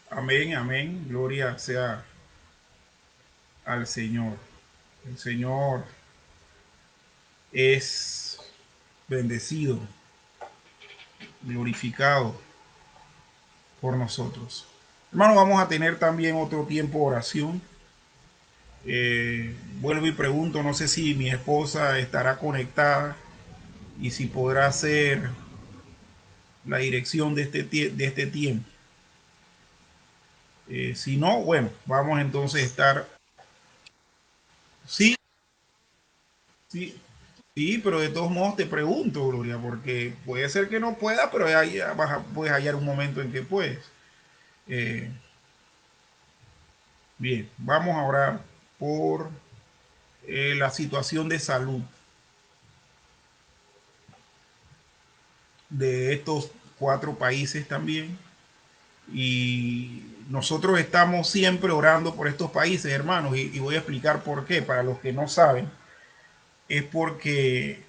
Amén, amén. Gloria sea al Señor. El Señor es bendecido, glorificado por nosotros. Hermano, vamos a tener también otro tiempo de oración. Vuelvo y pregunto, no sé si mi esposa estará conectada y si podrá hacer la dirección de este tiempo. Si no, bueno, vamos entonces a estar. Sí, sí, sí, pero de todos modos te pregunto, Gloria, porque puede ser que no pueda, pero ahí puedes hallar un momento en que puedes. Eh, Bien, vamos a orar por la situación de salud de estos cuatro países también. Y nosotros estamos siempre orando por estos países, hermanos, y voy a explicar por qué. Para los que no saben, es porque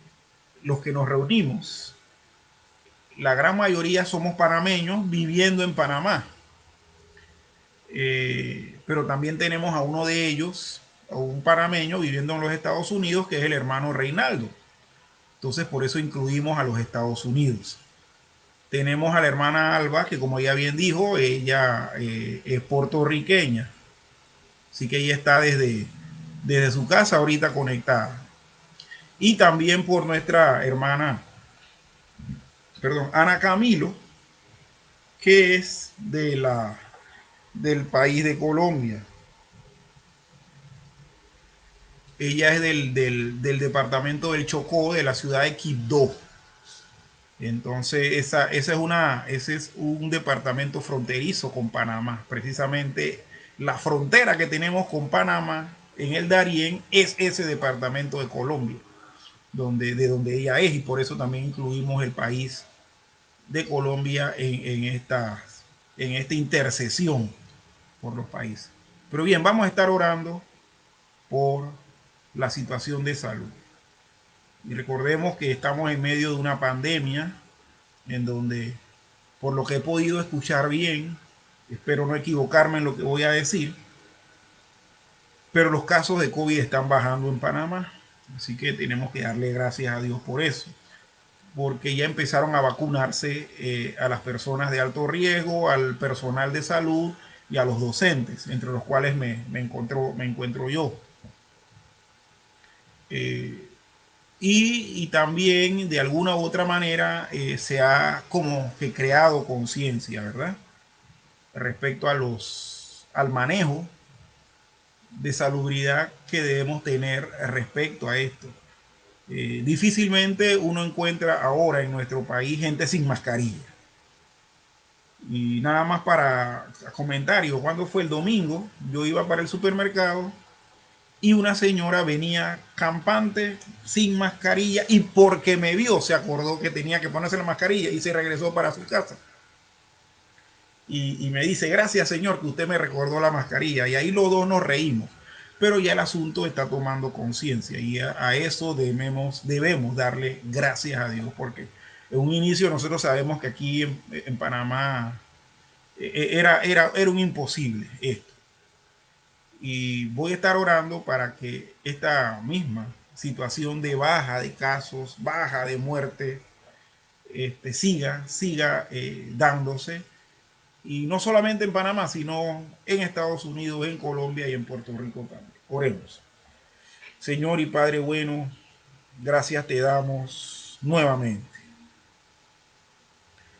los que nos reunimos, la gran mayoría somos panameños viviendo en Panamá. Pero también tenemos a uno de ellos, a un panameño viviendo en los Estados Unidos, que es el hermano Reinaldo. Entonces, por eso incluimos a los Estados Unidos. Tenemos a la hermana Alba, que como ya bien dijo, ella es puertorriqueña. Así que ella está desde su casa ahorita conectada. Y también por nuestra hermana, perdón, Ana Camilo, que es del país de Colombia. Ella es del departamento del Chocó, de la ciudad de Quibdó. Entonces, ese es un departamento fronterizo con Panamá. Precisamente la frontera que tenemos con Panamá en el Darién es ese departamento de Colombia, de donde ella es, y por eso también incluimos el país de Colombia en esta intercesión por los países. Pero bien, vamos a estar orando por la situación de salud. Y recordemos que estamos en medio de una pandemia en donde, por lo que he podido escuchar bien, espero no equivocarme en lo que voy a decir, pero los casos de COVID están bajando en Panamá. Así que tenemos que darle gracias a Dios por eso, porque ya empezaron a vacunarse a las personas de alto riesgo, al personal de salud y a los docentes, entre los cuales me encuentro yo. Eh, y también de alguna u otra manera se ha como que creado conciencia, ¿verdad? Respecto al manejo de salubridad que debemos tener respecto a esto. Difícilmente uno encuentra ahora en nuestro país gente sin mascarilla. Y nada más para comentario, cuando fue el domingo, yo iba para el supermercado y una señora venía campante sin mascarilla y porque me vio se acordó que tenía que ponerse la mascarilla y se regresó para su casa. Y me dice, gracias señor que usted me recordó la mascarilla. Y ahí los dos nos reímos. Pero ya el asunto está tomando conciencia y a eso debemos darle gracias a Dios porque en un inicio nosotros sabemos que aquí en Panamá era un imposible esto. Y voy a estar orando para que esta misma situación de baja de casos, baja de muerte, siga dándose. Y no solamente en Panamá, sino en Estados Unidos, en Colombia y en Puerto Rico también. Oremos. Señor y Padre bueno, gracias te damos nuevamente.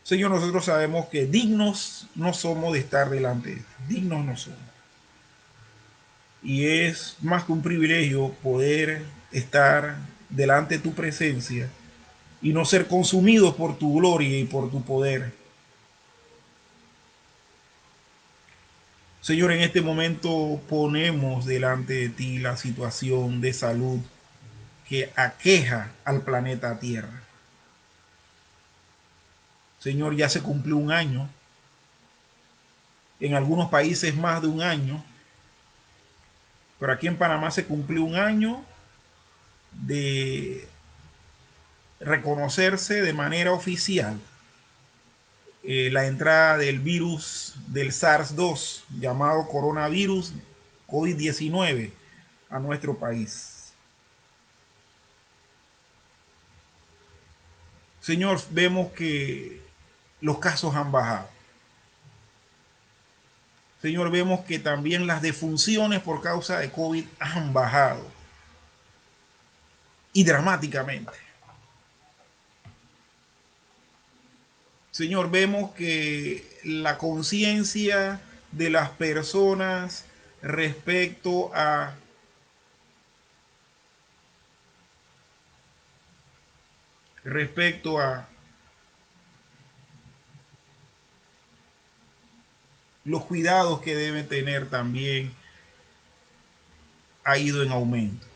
Señor, nosotros sabemos que dignos no somos de estar delante de ti. Dignos no somos. Y es más que un privilegio poder estar delante de tu presencia y no ser consumidos por tu gloria y por tu poder. Señor, en este momento ponemos delante de ti la situación de salud que aqueja al planeta Tierra. Señor, ya se cumplió un año, en algunos países más de un año, pero aquí en Panamá se cumplió un año de reconocerse de manera oficial la entrada del virus del SARS-2, llamado coronavirus COVID-19, a nuestro país. Señor, vemos que los casos han bajado. Señor, vemos que también las defunciones por causa de COVID han bajado y dramáticamente. Señor, vemos que la conciencia de las personas respecto a respecto a los cuidados que deben tener también ha ido en aumento.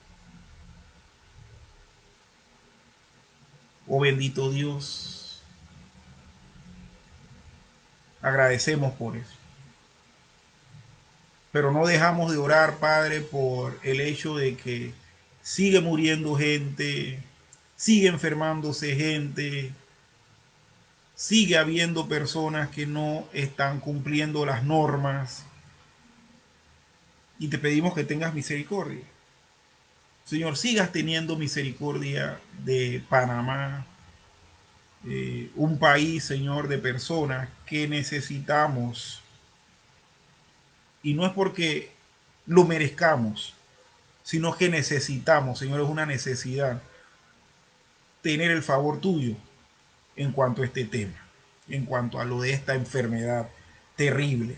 Oh bendito Dios, agradecemos por eso. Pero no dejamos de orar, Padre, por el hecho de que sigue muriendo gente, sigue enfermándose gente, sigue habiendo personas que no están cumpliendo las normas. Y te pedimos que tengas misericordia. Señor, sigas teniendo misericordia de Panamá, un país, Señor, de personas que necesitamos. Y no es porque lo merezcamos, sino que necesitamos, Señor, es una necesidad tener el favor tuyo en cuanto a este tema, en cuanto a lo de esta enfermedad terrible.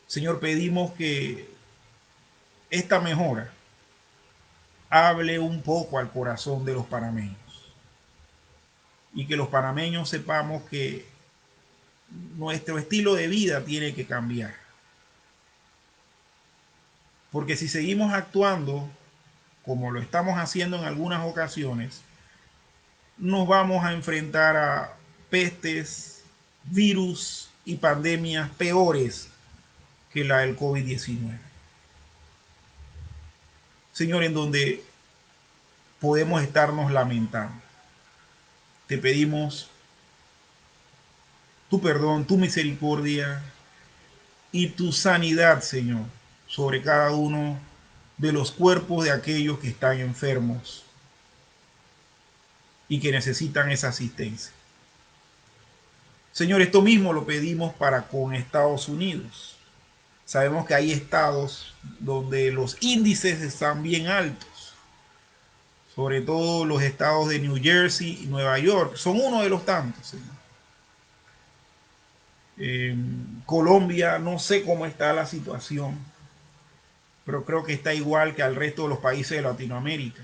Señor, pedimos que esta mejora hable un poco al corazón de los panameños y que los panameños sepamos que nuestro estilo de vida tiene que cambiar. Porque si seguimos actuando como lo estamos haciendo en algunas ocasiones, nos vamos a enfrentar a pestes, virus y pandemias peores que la del COVID-19. Señor, en donde podemos estarnos lamentando. Te pedimos tu perdón, tu misericordia y tu sanidad, Señor, sobre cada uno de los cuerpos de aquellos que están enfermos y que necesitan esa asistencia. Señor, esto mismo lo pedimos para con Estados Unidos. Sabemos que hay estados donde los índices están bien altos, sobre todo los estados de New Jersey y Nueva York, son uno de los tantos, Señor. Colombia, no sé cómo está la situación, pero creo que está igual que al resto de los países de Latinoamérica,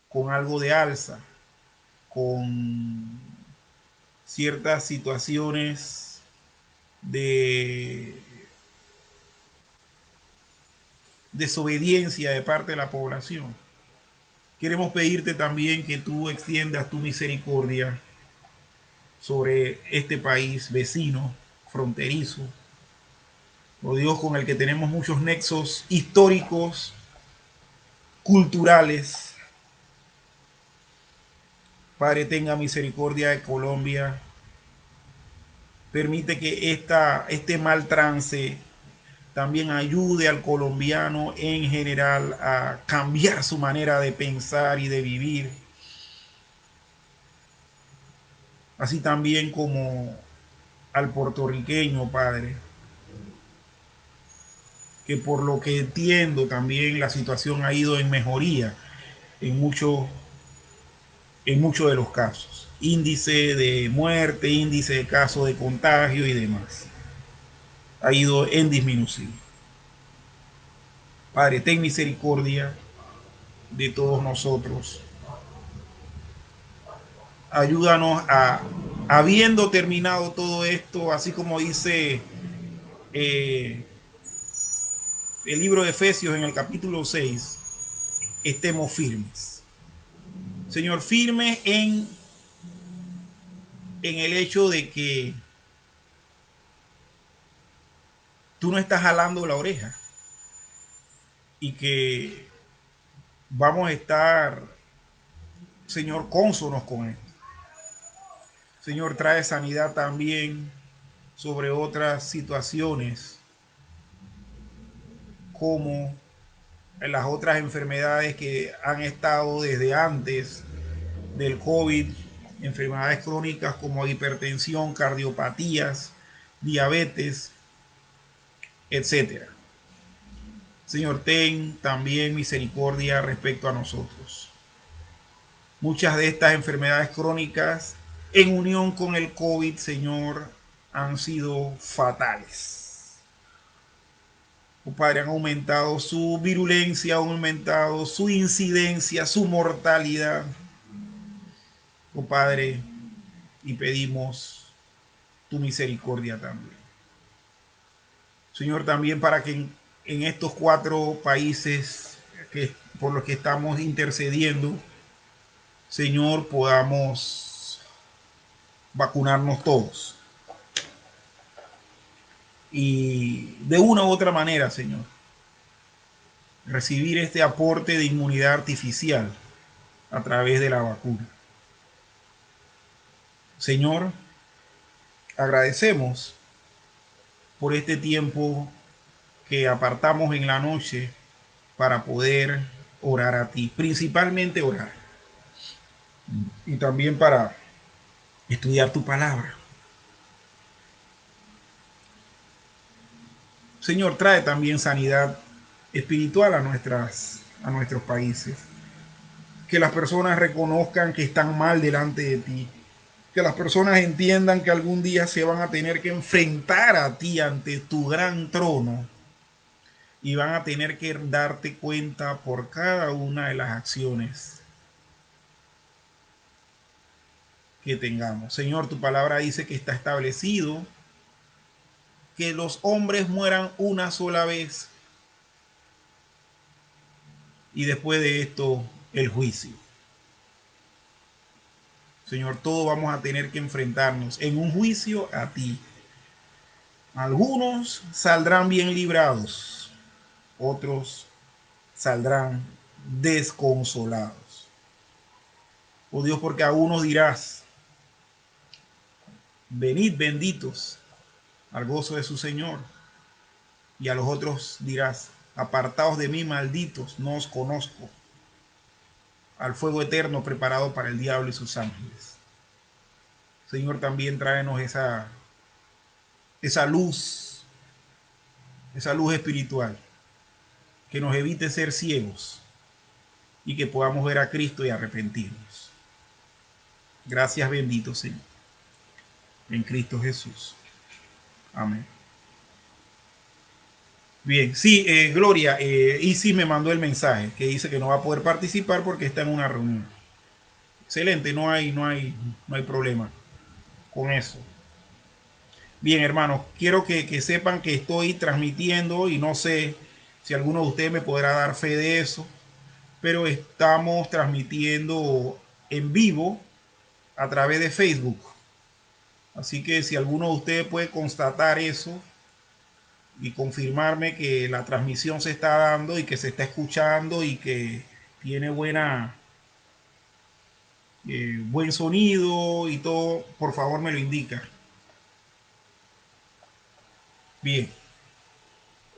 con algo de alza, con ciertas situaciones de desobediencia de parte de la población. Queremos pedirte también que tú extiendas tu misericordia sobre este país vecino, fronterizo, oh Dios, con el que tenemos muchos nexos históricos, culturales. Padre, tenga misericordia de Colombia. Permite que este mal trance también ayude al colombiano en general a cambiar su manera de pensar y de vivir. Así también como al puertorriqueño, Padre, que por lo que entiendo también la situación ha ido en mejoría en muchos de los casos. Índice de muerte, índice de casos de contagio y demás. Ha ido en disminución. Padre, ten misericordia de todos nosotros. Ayúdanos a, habiendo terminado todo esto, así como dice eh, el libro de Efesios en el capítulo 6, estemos firmes. Señor, firme en el hecho de que tú no estás jalando la oreja y que vamos a estar, Señor, cónsonos con esto. Señor, trae sanidad también sobre otras situaciones, como en las otras enfermedades que han estado desde antes del COVID, enfermedades crónicas como hipertensión, cardiopatías, diabetes, etcétera. Señor, ten también misericordia respecto a nosotros. Muchas de estas enfermedades crónicas en unión con el COVID, Señor, han sido fatales. Oh, Padre, han aumentado su virulencia, han aumentado su incidencia, su mortalidad. Oh, Padre, y pedimos tu misericordia también. Señor, también para que en estos 4 países por los que estamos intercediendo, Señor, podamos vacunarnos todos. Y de una u otra manera, Señor, recibir este aporte de inmunidad artificial a través de la vacuna. Señor, agradecemos por este tiempo que apartamos en la noche para poder orar a ti, principalmente orar y también para estudiar tu palabra. Señor, trae también sanidad espiritual a nuestros países. Que las personas reconozcan que están mal delante de ti. Que las personas entiendan que algún día se van a tener que enfrentar a ti ante tu gran trono y van a tener que darte cuenta por cada una de las acciones que tengamos. Señor, tu palabra dice que está establecido que los hombres mueran una sola vez y después de esto el juicio. Señor, todos vamos a tener que enfrentarnos en un juicio a ti. Algunos saldrán bien librados, otros saldrán desconsolados. Oh Dios, porque a unos dirás, venid benditos al gozo de su Señor, y a los otros dirás, apartaos de mí, malditos, no os conozco, al fuego eterno preparado para el diablo y sus ángeles. Señor, también tráenos esa luz espiritual, que nos evite ser ciegos y que podamos ver a Cristo y arrepentirnos. Gracias, bendito Señor, en Cristo Jesús. Amén. Bien, sí, Gloria, y sí me mandó el mensaje que dice que no va a poder participar porque está en una reunión. Excelente, no hay problema con eso. Bien, hermanos, quiero que sepan que estoy transmitiendo y no sé si alguno de ustedes me podrá dar fe de eso, pero estamos transmitiendo en vivo a través de Facebook. Así que si alguno de ustedes puede constatar eso y confirmarme que la transmisión se está dando y que se está escuchando y que tiene buen sonido y todo, por favor me lo indica. Bien.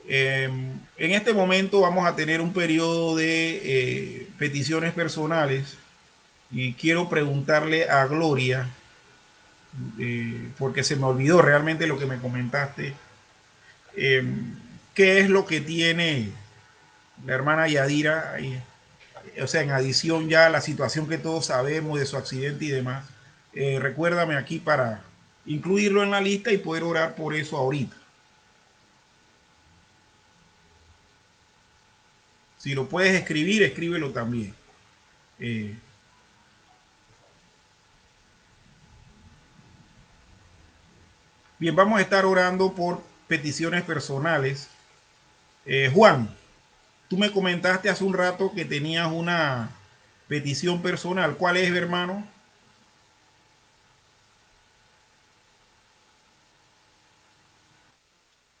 En este momento vamos a tener un periodo de peticiones personales y quiero preguntarle a Gloria, porque se me olvidó realmente lo que me comentaste, eh, qué es lo que tiene la hermana Yadira, o sea, en adición ya a la situación que todos sabemos de su accidente y demás. Recuérdame aquí para incluirlo en la lista y poder orar por eso ahorita. Si lo puedes escribir, escríbelo también. Eh, Bien, vamos a estar orando por peticiones personales. Juan, tú me comentaste hace un rato que tenías una petición personal. ¿Cuál es, hermano?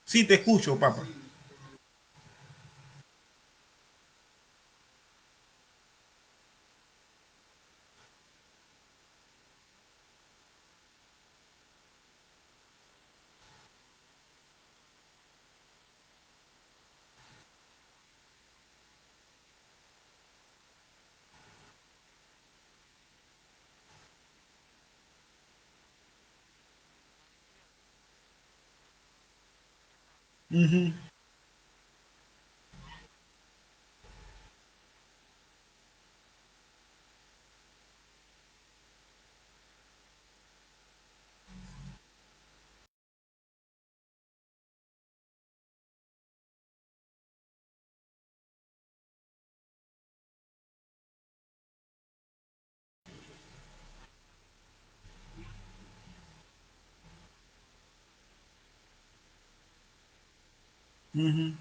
Sí, te escucho, papá. Ujú. Ujú.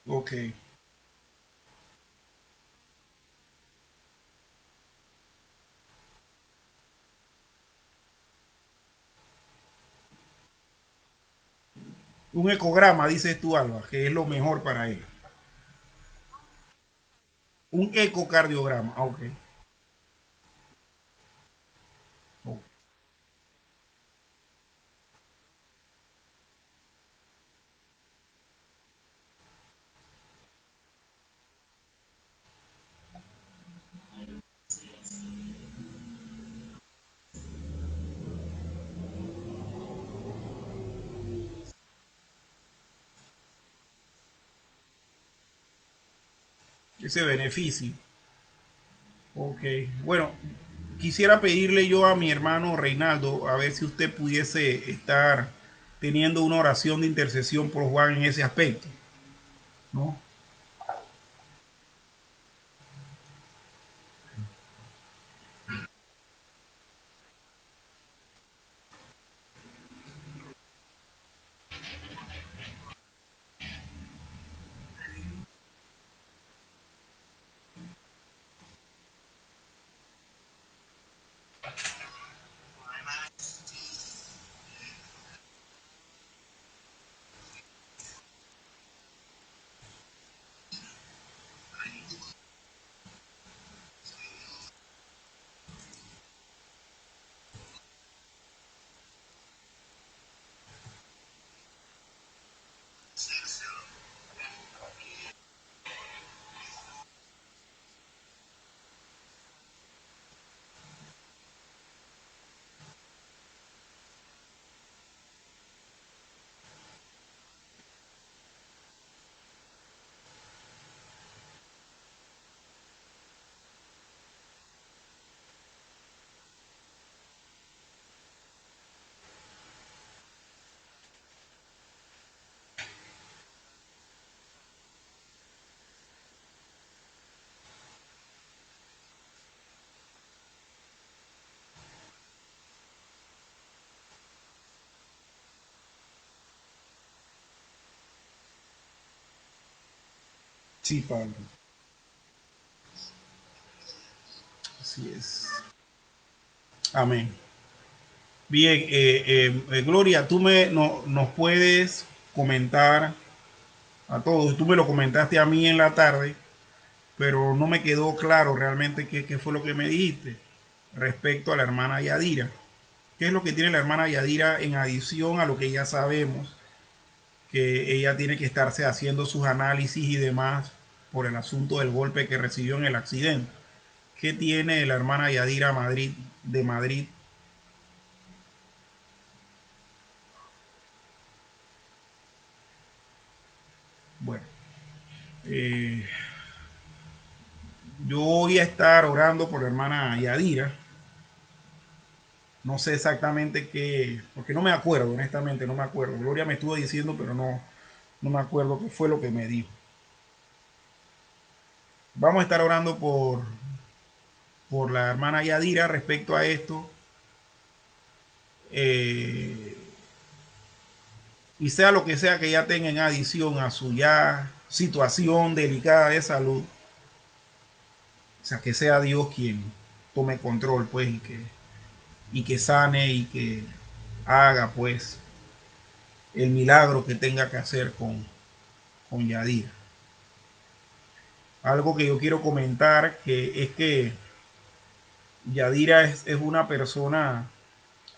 Ok. Un ecograma, dices tú, Alba, que es lo mejor para él. Un ecocardiograma. Ah, ok. Ok. Ese beneficio. Ok. Bueno, quisiera pedirle yo a mi hermano Reinaldo a ver si usted pudiese estar teniendo una oración de intercesión por Juan en ese aspecto, ¿no? Sí, Pablo. Así es. Amén. Bien, Gloria, tú nos puedes comentar a todos, tú me lo comentaste a mí en la tarde, pero no me quedó claro realmente qué fue lo que me dijiste respecto a la hermana Yadira. ¿Qué es lo que tiene la hermana Yadira en adición a lo que ya sabemos? Que ella tiene que estarse haciendo sus análisis y demás por el asunto del golpe que recibió en el accidente. ¿Qué tiene la hermana Yadira Madrid de Madrid? Bueno, eh, yo voy a estar orando por la hermana Yadira. No sé exactamente qué, porque no me acuerdo, honestamente, no me acuerdo. Gloria me estuvo diciendo, pero no me acuerdo qué fue lo que me dijo. Vamos a estar orando por la hermana Yadira respecto a esto. Eh, y sea lo que sea que ella tenga en adición a su ya situación delicada de salud, o sea, que sea Dios quien tome control, pues, y que sane y que haga, pues, el milagro que tenga que hacer con Yadira. Algo que yo quiero comentar que es que Yadira es una persona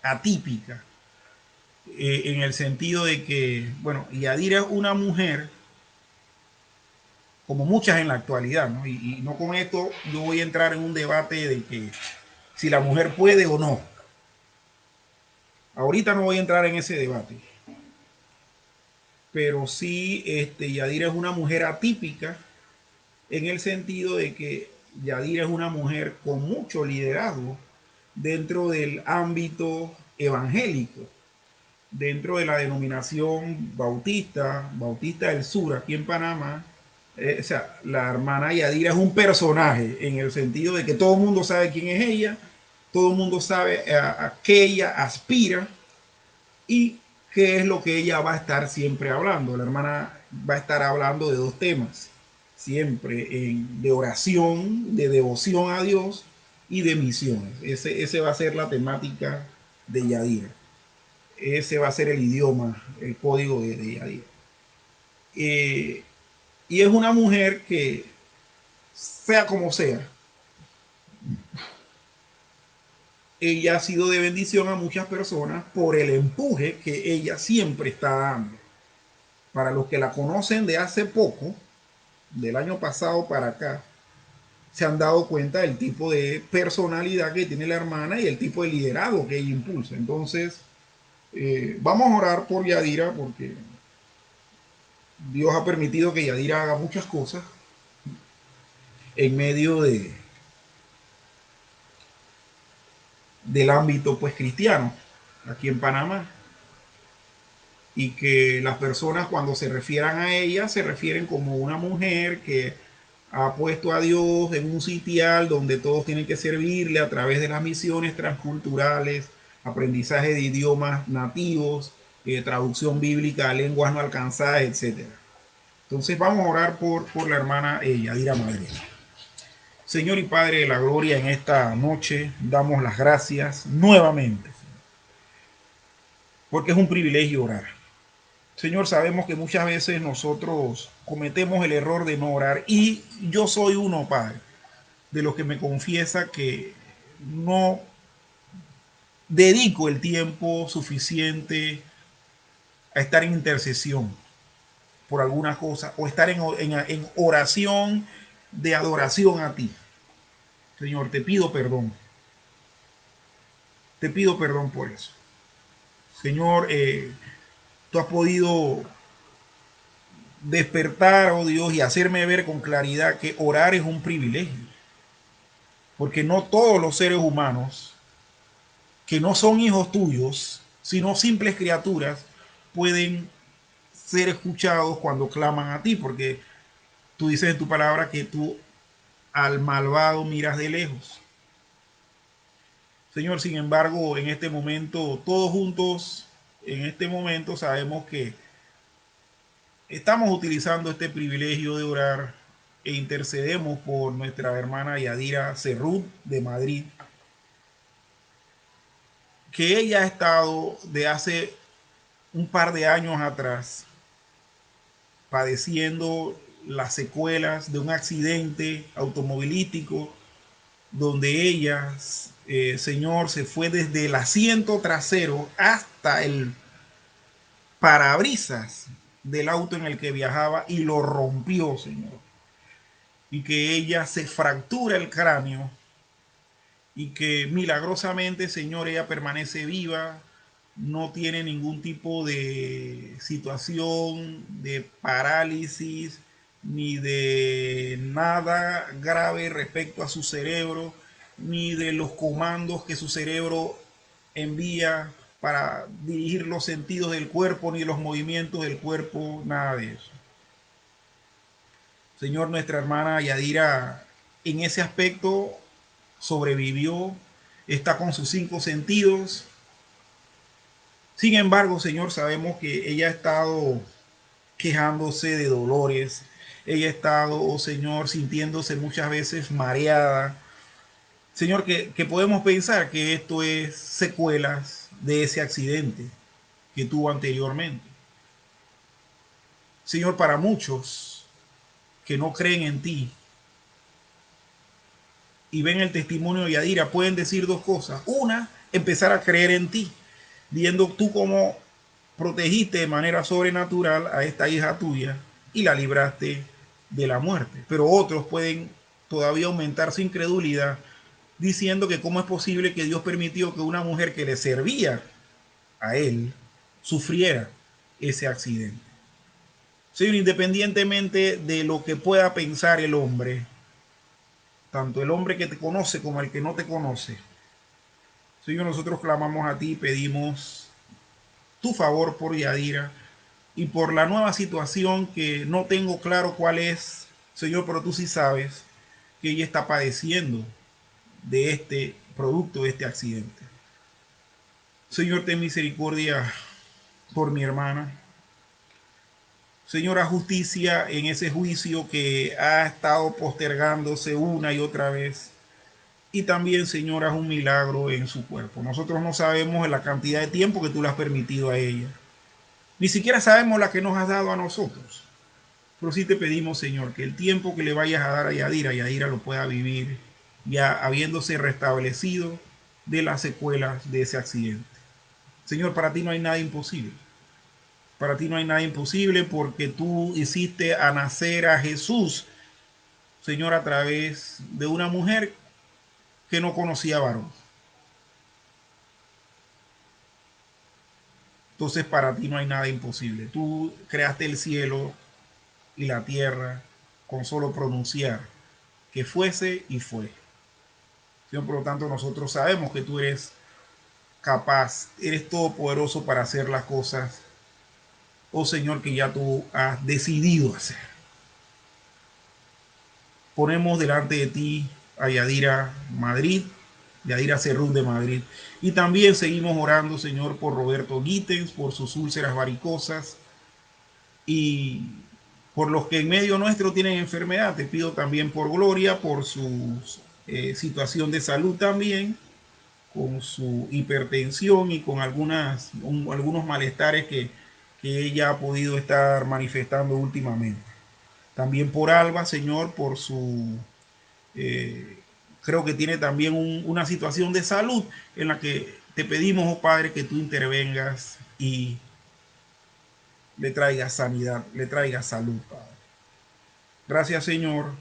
atípica, en el sentido de que, bueno, Yadira es una mujer como muchas en la actualidad, ¿no? No con esto yo voy a entrar en un debate de que si la mujer puede o no, Ahorita no voy a entrar en ese debate, pero sí, Yadira es una mujer atípica en el sentido de que Yadira es una mujer con mucho liderazgo dentro del ámbito evangélico, dentro de la denominación Bautista del Sur, aquí en Panamá. O sea, la hermana Yadira es un personaje en el sentido de que todo el mundo sabe quién es ella, todo el mundo sabe a qué ella aspira y qué es lo que ella va a estar siempre hablando. La hermana va a estar hablando de dos temas, siempre de oración, de devoción a Dios y de misiones. Ese va a ser la temática de Yadira. Ese va a ser el idioma, el código de Yadira. Eh, y es una mujer que, sea como sea, ella ha sido de bendición a muchas personas por el empuje que ella siempre está dando. Para los que la conocen de hace poco, del año pasado para acá, se han dado cuenta del tipo de personalidad que tiene la hermana y el tipo de liderazgo que ella impulsa. Entonces, vamos a orar por Yadira porque Dios ha permitido que Yadira haga muchas cosas en medio del ámbito pues cristiano aquí en Panamá, y que las personas cuando se refieran a ella se refieren como una mujer que ha puesto a Dios en un sitial donde todos tienen que servirle a través de las misiones transculturales, aprendizaje de idiomas nativos, traducción bíblica a lenguas no alcanzadas, etcétera. Entonces vamos a orar por la hermana Yadira Madrid. Señor y Padre de la Gloria, en esta noche damos las gracias nuevamente, porque es un privilegio orar. Señor, sabemos que muchas veces nosotros cometemos el error de no orar, y yo soy uno, Padre, de los que me confiesa que no dedico el tiempo suficiente a estar en intercesión por alguna cosa o estar en oración de adoración a ti. Señor, te pido perdón por eso. Señor, tú has podido despertar, oh Dios, y hacerme ver con claridad que orar es un privilegio, porque no todos los seres humanos que no son hijos tuyos, sino simples criaturas, pueden ser escuchados cuando claman a ti, porque tú dices en tu palabra que tú al malvado miras de lejos. Señor, sin embargo, en este momento, todos juntos, en este momento sabemos que estamos utilizando este privilegio de orar e intercedemos por nuestra hermana Yadira Cerrut de Madrid, que ella ha estado de hace un par de años atrás padeciendo las secuelas de un accidente automovilístico donde ella, Señor, se fue desde el asiento trasero hasta el parabrisas del auto en el que viajaba y lo rompió, Señor. Y que ella se fractura el cráneo y que milagrosamente, Señor, ella permanece viva, no tiene ningún tipo de situación de parálisis ni de nada grave respecto a su cerebro, ni de los comandos que su cerebro envía para dirigir los sentidos del cuerpo, ni los movimientos del cuerpo, nada de eso. Señor, nuestra hermana Yadira en ese aspecto sobrevivió, está con sus cinco sentidos. Sin embargo, Señor, sabemos que ella ha estado quejándose de dolores, ella ha estado, oh Señor, sintiéndose muchas veces mareada. Señor, que podemos pensar que esto es secuelas de ese accidente que tuvo anteriormente. Señor, para muchos que no creen en ti y ven el testimonio de Yadira, pueden decir dos cosas. Una, empezar a creer en ti, viendo tú cómo protegiste de manera sobrenatural a esta hija tuya y la libraste de la muerte. Pero otros pueden todavía aumentar su incredulidad diciendo que cómo es posible que Dios permitió que una mujer que le servía a él, sufriera ese accidente. Señor, independientemente de lo que pueda pensar el hombre, tanto el hombre que te conoce como el que no te conoce, Señor, nosotros clamamos a ti y pedimos tu favor por Yadira y por la nueva situación que no tengo claro cuál es, Señor, pero tú sí sabes que ella está padeciendo de este producto, de este accidente. Señor, ten misericordia por mi hermana. Señora, justicia en ese juicio que ha estado postergándose una y otra vez. Y también, Señor, haz un milagro en su cuerpo. Nosotros no sabemos la cantidad de tiempo que tú le has permitido a ella. Ni siquiera sabemos la que nos has dado a nosotros. Pero sí te pedimos, Señor, que el tiempo que le vayas a dar a Yadira lo pueda vivir ya habiéndose restablecido de las secuelas de ese accidente. Señor, para ti no hay nada imposible. Para ti no hay nada imposible porque tú hiciste a nacer a Jesús, Señor, a través de una mujer que no conocía varón. Entonces para ti no hay nada imposible. Tú creaste el cielo y la tierra con solo pronunciar que fuese y fue. Señor, por lo tanto nosotros sabemos que tú eres capaz, eres todopoderoso para hacer las cosas, oh Señor, que ya tú has decidido hacer. Ponemos delante de ti a Yadira Madrid, Yadira Cerrún de Madrid. Y también seguimos orando, Señor, por Roberto Gittens, por sus úlceras varicosas y por los que en medio nuestro tienen enfermedad. Te pido también por Gloria, por su situación de salud también, con su hipertensión y con algunos malestares que ella ha podido estar manifestando últimamente. También por Alba, Señor, por su creo que tiene también una situación de salud en la que te pedimos, oh Padre, que tú intervengas y le traigas sanidad, le traigas salud, Padre. Gracias, Señor.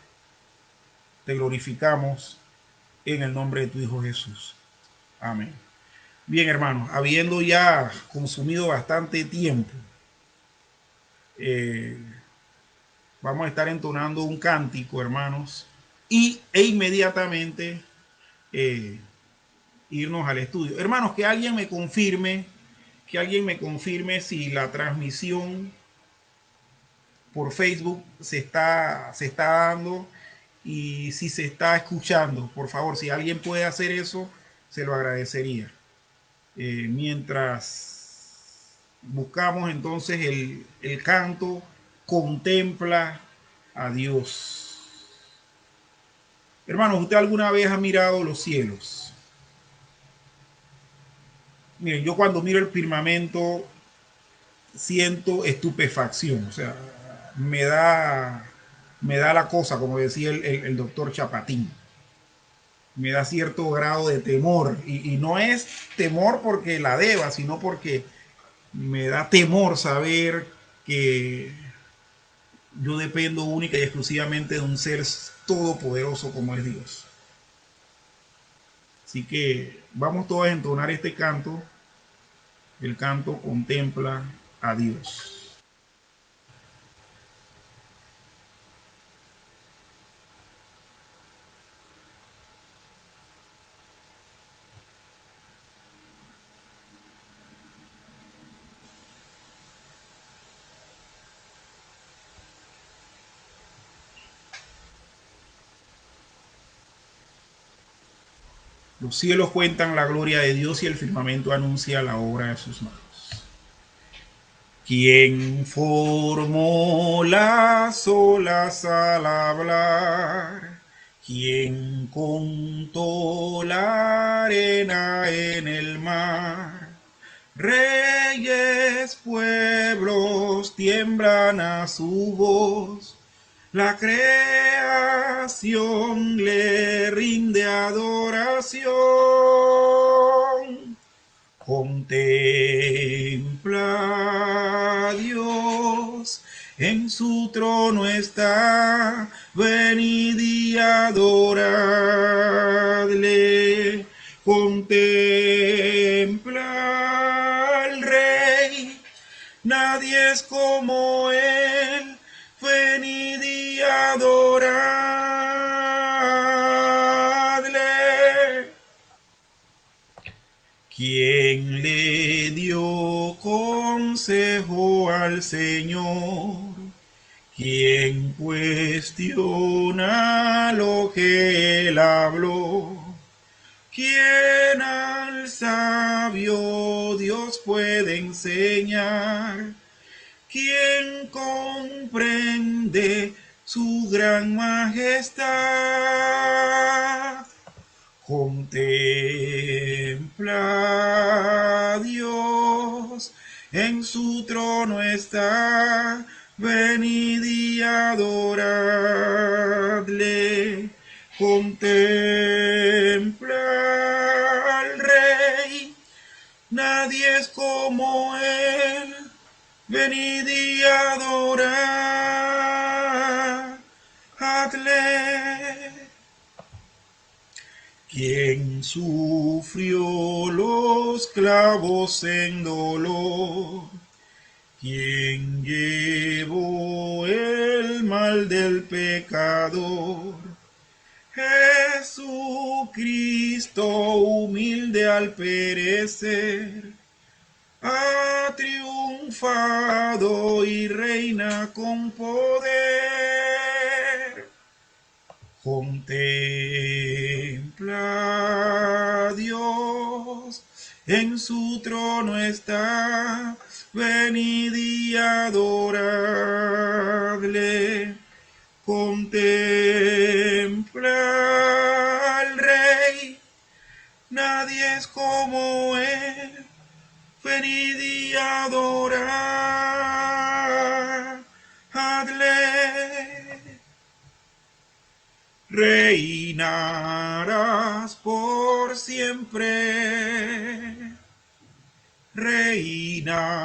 Te glorificamos en el nombre de tu Hijo Jesús. Amén. Bien, hermanos, habiendo ya consumido bastante tiempo, eh, vamos a estar entonando un cántico, hermanos, e inmediatamente eh, irnos al estudio. Hermanos, que alguien me confirme si la transmisión por Facebook se está dando y si se está escuchando. Por favor, si alguien puede hacer eso, se lo agradecería. Mientras buscamos entonces el canto, contempla a Dios. Hermanos, ¿usted alguna vez ha mirado los cielos? Miren, yo cuando miro el firmamento siento estupefacción, o sea, me da la cosa, como decía el doctor Chapatín, me da cierto grado de temor, y no es temor porque la deba, sino porque me da temor saber que yo dependo única y exclusivamente de un ser todopoderoso como es Dios. Así que vamos todos a entonar este canto. El canto contempla a Dios. Los cielos cuentan la gloria de Dios y el firmamento anuncia la obra de sus manos. ¿Quién formó las olas al hablar? ¿Quién contó la arena en el mar? Reyes, pueblos tiemblan a su voz. La creación le rinde adoración. Contempla a Dios, en su trono está, venid y adoradle. Contempla Nadie es como Él, venid y adoradle. ¿Quién le dio consejo al Señor? ¿Quién cuestiona lo que Él habló? ¿Quién al sabio Dios puede enseñar? ¿Quién comprende su gran majestad? Contempla a Dios, en su trono está, venid y adoradle. Contempla al Rey, nadie es como Él, venid y adoradle. Quien sufrió los clavos en dolor, quien llevó el mal del pecador. Jesucristo humilde al perecer, ha triunfado y reina con poder. Contempla a Dios, en su trono está, venid y adoradle. Contempla al Rey, nadie es como Él, venid y adoradle. Reinarás por siempre, reinarás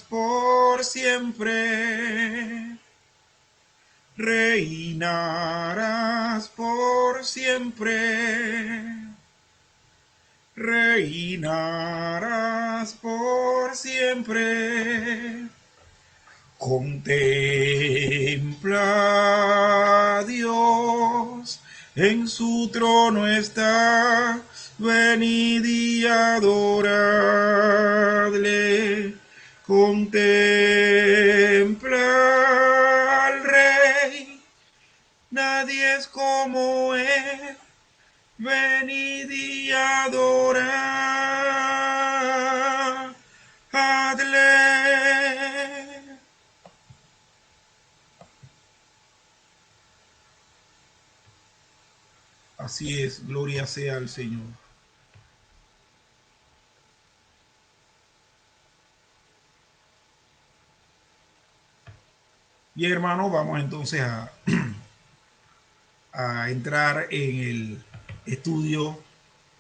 por siempre, reinarás por siempre, reinarás por siempre. Contempla a Dios, en su trono está, venid y adoradle. Contempla al Rey, nadie es como Él, venid y adoradle. Así es, gloria sea al Señor. Bien, hermanos, vamos entonces a entrar en el estudio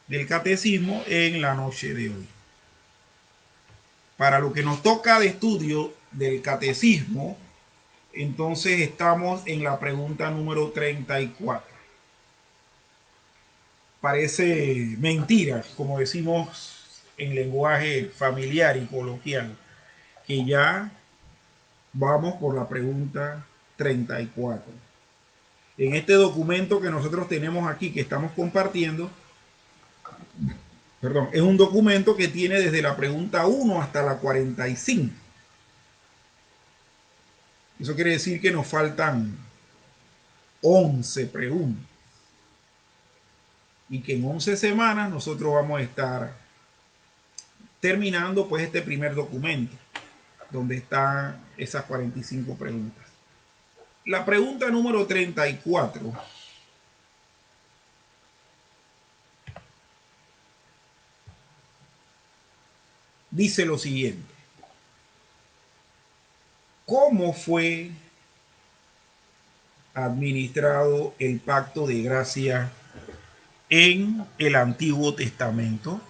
del catecismo en la noche de hoy. Para lo que nos toca de estudio del catecismo, entonces estamos en la pregunta número 34. Parece mentira, como decimos en lenguaje familiar y coloquial, que ya vamos por la pregunta 34. En este documento que nosotros tenemos aquí, que estamos compartiendo, perdón, es un documento que tiene desde la pregunta 1 hasta la 45. Eso quiere decir que nos faltan 11 preguntas. Y que en 11 semanas nosotros vamos a estar terminando pues este primer documento, donde están esas 45 preguntas. La pregunta número 34 dice lo siguiente. ¿Cómo fue administrado el pacto de gracia en el Antiguo Testamento?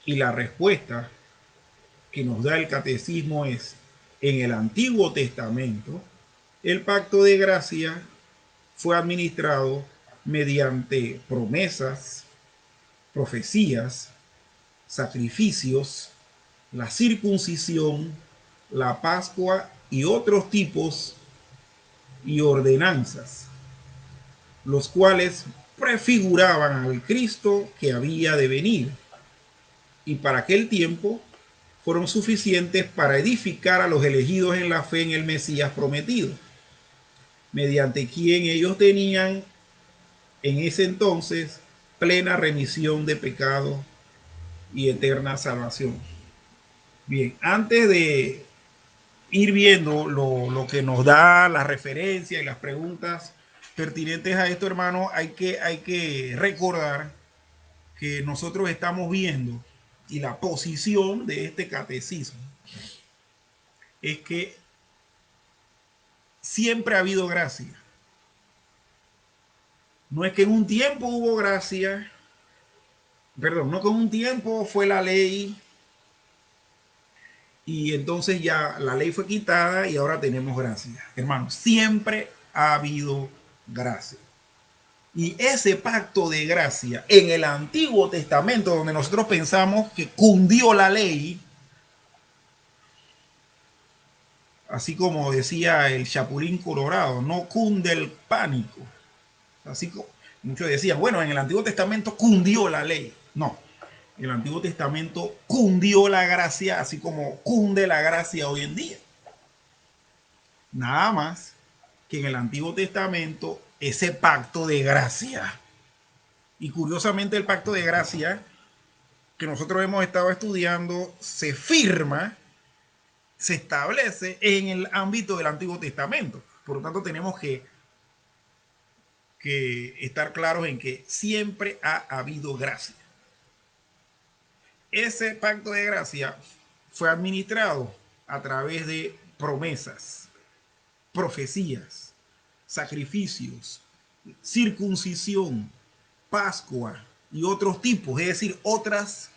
Y la respuesta que nos da el catecismo es: en el Antiguo Testamento, el pacto de gracia fue administrado mediante promesas, profecías, sacrificios la circuncisión, la Pascua y otros tipos y ordenanzas, los cuales prefiguraban al Cristo que había de venir, y para aquel tiempo fueron suficientes para edificar a los elegidos en la fe en el Mesías prometido, mediante quien ellos tenían en ese entonces plena remisión de pecados y eterna salvación. Bien, antes de ir viendo lo que nos da la referencia y las preguntas pertinentes a esto, hermano, hay que recordar que nosotros estamos viendo y la posición de este catecismo es que siempre ha habido gracia. No es que en un tiempo hubo gracia, perdón, no que en un tiempo fue la ley y entonces ya la ley fue quitada y ahora tenemos gracia. Hermano, siempre ha habido gracia. Y ese pacto de gracia en el Antiguo Testamento, donde nosotros pensamos que cundió la ley, así como decía el Chapulín Colorado, no cunde el pánico. Así como muchos decían, bueno, en el Antiguo Testamento cundió la ley. No, en el Antiguo Testamento cundió la gracia, así como cunde la gracia hoy en día. Nada más que en el Antiguo Testamento ese pacto de gracia. Y curiosamente el pacto de gracia que nosotros hemos estado estudiando se firma, se establece en el ámbito del Antiguo Testamento. Por lo tanto, tenemos que estar claros en que siempre ha habido gracia. Ese pacto de gracia fue administrado a través de promesas, profecías, sacrificios, circuncisión, Pascua y otros tipos, es decir, otras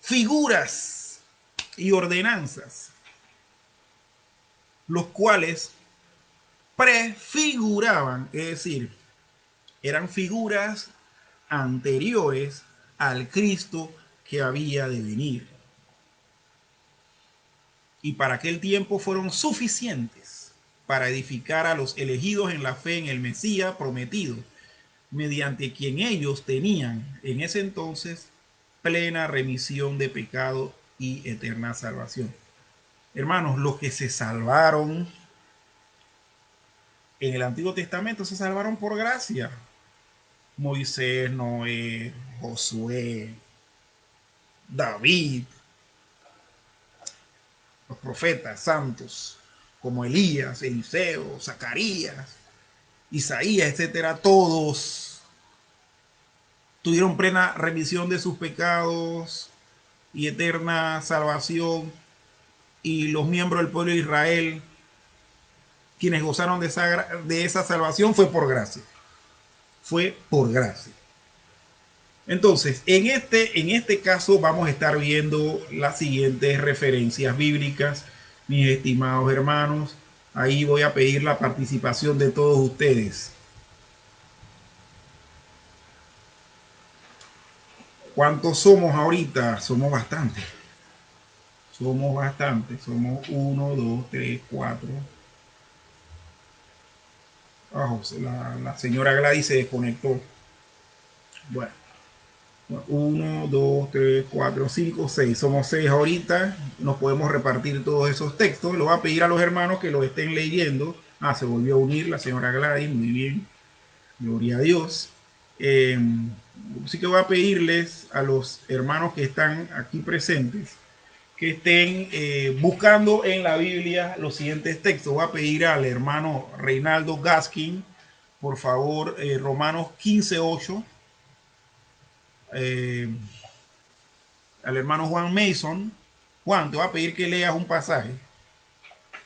figuras y ordenanzas, los cuales prefiguraban, es decir, eran figuras anteriores al Cristo que había de venir. Y para aquel tiempo fueron suficientes para edificar a los elegidos en la fe en el Mesías prometido, mediante quien ellos tenían en ese entonces plena remisión de pecado y eterna salvación. Hermanos, los que se salvaron en el Antiguo Testamento se salvaron por gracia. Moisés, Noé, Josué, David, los profetas santos como Elías, Eliseo, Zacarías, Isaías, etcétera, todos tuvieron plena remisión de sus pecados y eterna salvación. Y los miembros del pueblo de Israel, quienes gozaron de esa salvación, fue por gracia. Fue por gracia. Entonces, en este caso vamos a estar viendo las siguientes referencias bíblicas, mis estimados hermanos. Ahí voy a pedir la participación de todos ustedes. ¿Cuántos somos ahorita? Somos bastantes. Somos bastantes. Somos 1, 2, 3, 4. La señora Gladys se desconectó. Bueno. 1, 2, 3, 4, 5, 6. Somos 6 ahorita. Nos podemos repartir todos esos textos. Lo voy a pedir a los hermanos que lo estén leyendo. Se volvió a unir la señora Gladys. Muy bien. Gloria a Dios. Así que voy a pedirles a los hermanos que están aquí presentes que estén buscando en la Biblia los siguientes textos. Voy a pedir al hermano Reinaldo Gaskin, por favor, Romanos 15:8. Al hermano Juan Mason. Juan, te voy a pedir que leas un pasaje.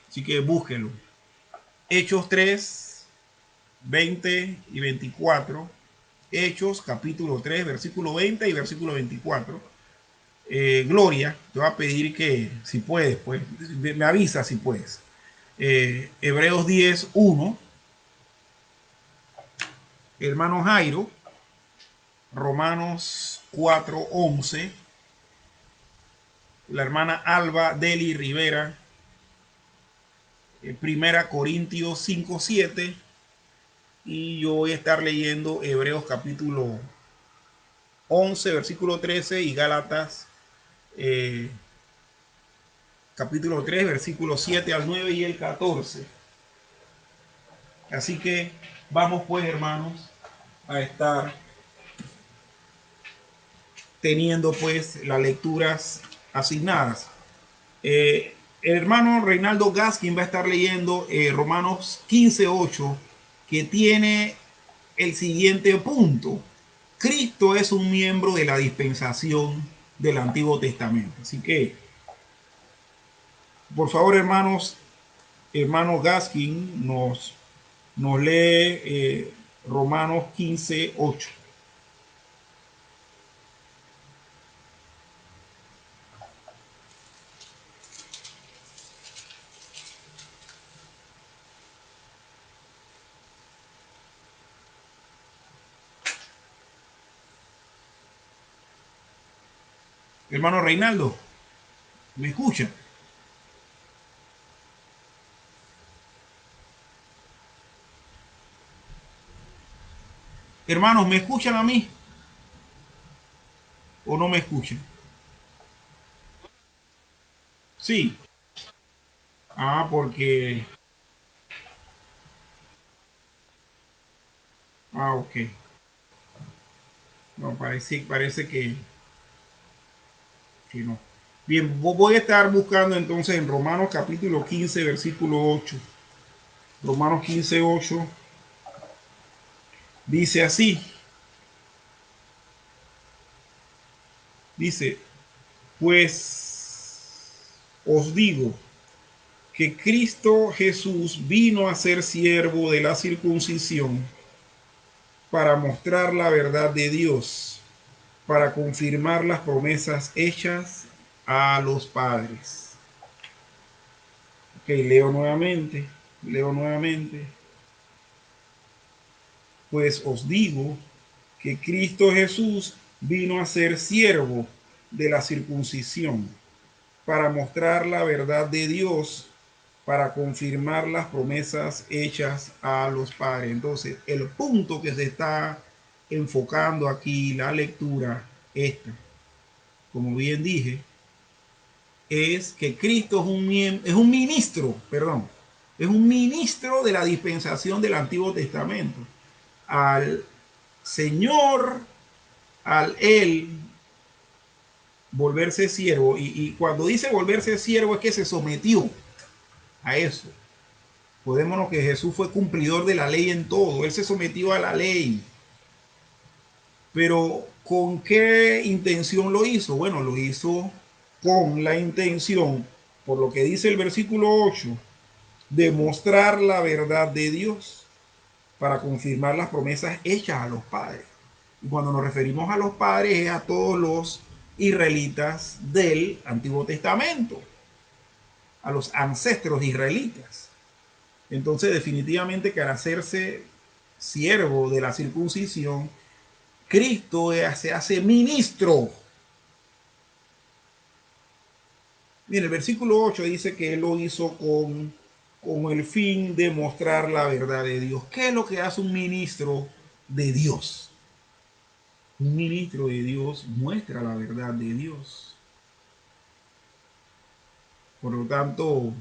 Así que búsquelo. Hechos 3, 20 y 24. Hechos capítulo 3, versículo 20 y versículo 24. Gloria, te voy a pedir que, si puedes, pues, me avisa si puedes. Hebreos 10, 1. Hermano Jairo, Romanos 4, 11. la hermana Alba Deli Rivera, Primera Corintios 5:7, y yo voy a estar leyendo Hebreos capítulo 11, versículo 13, y Gálatas eh, capítulo 3, versículo 7 al 9 y el 14. Así que vamos pues, hermanos, a estar teniendo pues las lecturas asignadas. El hermano Reinaldo Gaskin va a estar leyendo Romanos 15:8, que tiene el siguiente punto: Cristo es un miembro de la dispensación del Antiguo Testamento. Así que, por favor, hermanos, hermano Gaskin nos lee Romanos 15:8. Hermano Reinaldo, ¿me escucha? Hermanos, ¿me escuchan a mí o no me escuchan? Sí. Ah, porque... Ah, ok. No, parece que no. Bien, voy a estar buscando entonces en Romanos capítulo 15, versículo 8. Romanos 15:8 dice así. Dice, pues os digo que Cristo Jesús vino a ser siervo de la circuncisión para mostrar la verdad de Dios, para confirmar las promesas hechas a los padres. Ok, leo nuevamente. Pues os digo que Cristo Jesús vino a ser siervo de la circuncisión para mostrar la verdad de Dios, para confirmar las promesas hechas a los padres. Entonces, el punto que se está enfocando aquí, la lectura esta, como bien dije, es que Cristo es un ministro, perdón, es un ministro de la dispensación del Antiguo Testamento. Al Señor, al Él volverse siervo, y cuando dice volverse siervo es que se sometió a eso. Podémonos que Jesús fue cumplidor de la ley en todo, Él se sometió a la ley, pero ¿con qué intención lo hizo? Bueno, lo hizo con la intención, por lo que dice el versículo 8, de mostrar la verdad de Dios para confirmar las promesas hechas a los padres. Y cuando nos referimos a los padres es a todos los israelitas del Antiguo Testamento, a los ancestros israelitas. Entonces, definitivamente que al hacerse siervo de la circuncisión, Cristo se hace ministro. Mire, el versículo 8 dice que Él lo hizo con el fin de mostrar la verdad de Dios. ¿Qué es lo que hace un ministro de Dios? Un ministro de Dios muestra la verdad de Dios. Por lo tanto,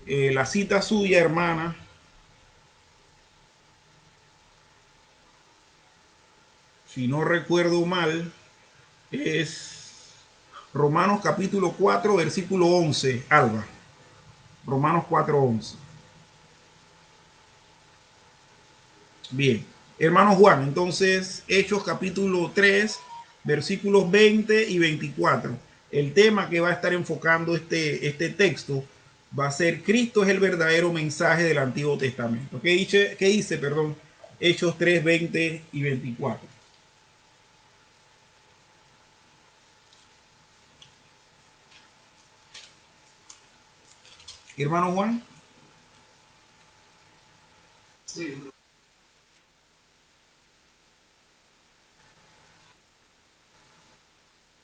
la cita suya, hermana, si no recuerdo mal, es Romanos capítulo 4, versículo 11, Alba. Romanos 4:11. Bien. Hermano Juan, entonces, Hechos capítulo 3, versículos 20 y 24. El tema que va a estar enfocando este texto va a ser: Cristo es el verdadero mensaje del Antiguo Testamento. ¿Qué dice, perdón? Hechos 3, 20 y 24. Hermano Juan.